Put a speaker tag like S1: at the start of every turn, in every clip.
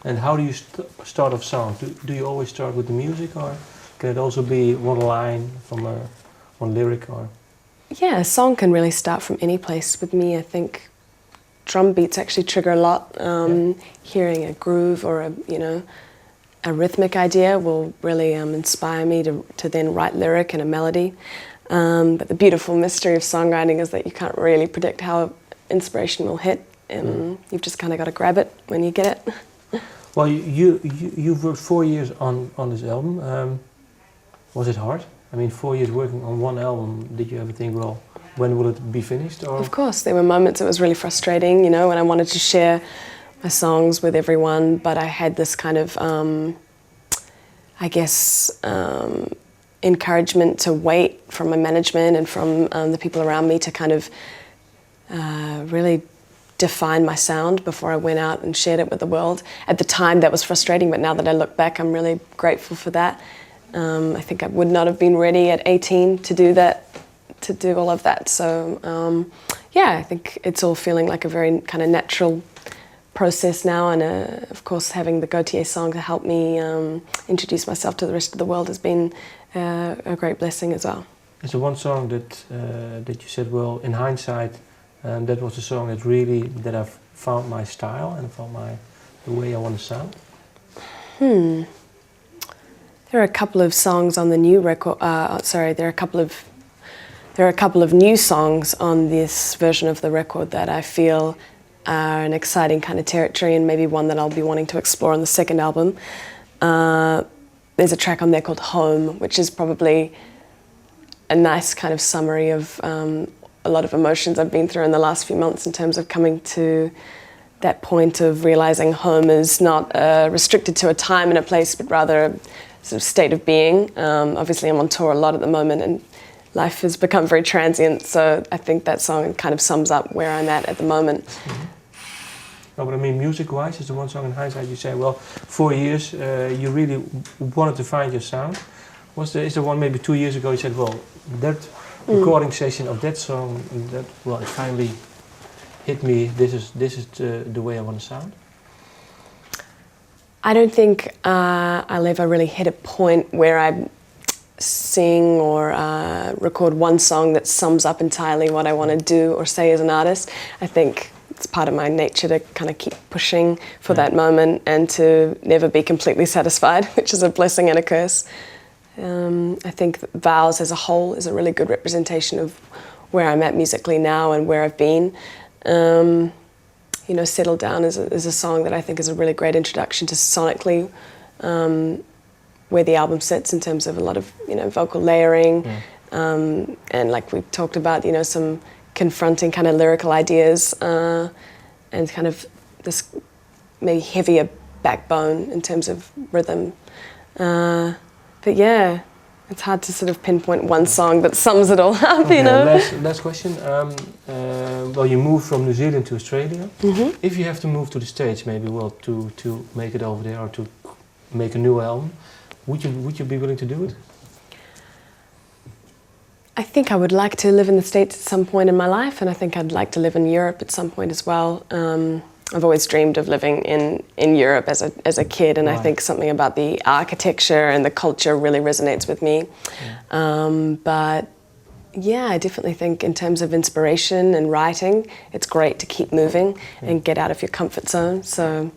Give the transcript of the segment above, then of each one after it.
S1: And how do you start off song? Do you always start with the music, or can it also be one line from one lyric? Or
S2: yeah, a song can really start from any place. With me, I think drum beats actually trigger a lot. Hearing a groove or a rhythmic idea will really inspire me to then write lyric and a melody. But the beautiful mystery of songwriting is that you can't really predict how inspiration will hit, and you've just kind of got to grab it when you get it.
S1: Well, you've worked 4 years on this album. Was it hard? I mean, 4 years working on one album. Did you ever think, well, when will it be finished? Or?
S2: Of course, there were moments it was really frustrating, when I wanted to share my songs with everyone, but I had this kind of, encouragement to wait from my management and from the people around me to kind of really define my sound before I went out and shared it with the world. At the time that was frustrating, but now that I look back, I'm really grateful for that. I think I would not have been ready at 18 to do that, to do all of that. So I think it's all feeling like a very kind of natural process now, and of course having the Gotye song to help me introduce myself to the rest of the world has been a great blessing as well.
S1: Is there one song that you said, well, in hindsight, that was a song that I've found my style and found the way I want to sound?
S2: There are a couple of songs on the new record. There are a couple of new songs on this version of the record that I feel are an exciting kind of territory, and maybe one that I'll be wanting to explore on the second album. There's a track on there called Home, which is probably a nice kind of summary of a lot of emotions I've been through in the last few months, in terms of coming to that point of realizing home is not restricted to a time and a place, but rather a sort of state of being. Obviously I'm on tour a lot at the moment, and life has become very transient, so I think that song kind of sums up where I'm at the moment.
S1: No, but I mean, music-wise, is the one song in hindsight you say, well, 4 years, you really wanted to find your sound. Is there one maybe 2 years ago you said, well, that recording session of that song, it finally hit me, this is the way I want to sound?
S2: I don't think I'll ever really hit a point where I sing or record one song that sums up entirely what I want to do or say as an artist. I think it's part of my nature to kind of keep pushing for that moment and to never be completely satisfied, which is a blessing and a curse. I think Vows as a whole is a really good representation of where I'm at musically now and where I've been. Settle Down is a song that I think is a really great introduction to sonically where the album sits in terms of a lot of vocal layering, and like we talked about, some confronting kind of lyrical ideas, and kind of this maybe heavier backbone in terms of rhythm. But yeah, it's hard to sort of pinpoint one song that sums it all up,
S1: Okay, last question. Well, you moved from New Zealand to Australia. If you have to move to the States, maybe, well, to make it over there or to make a new album, would you be willing to do it?
S2: I think I would like to live in the States at some point in my life, and I think I'd like to live in Europe at some point as well. I've always dreamed of living in Europe as a kid, and I think something about the architecture and the culture really resonates with me. But yeah, I definitely think in terms of inspiration and writing, it's great to keep moving and get out of your comfort zone. So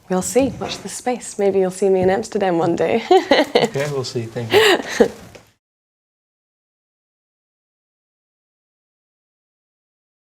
S2: we'll see. Watch this space. Maybe you'll see me in Amsterdam one day.
S1: Okay, we'll see. Thank you.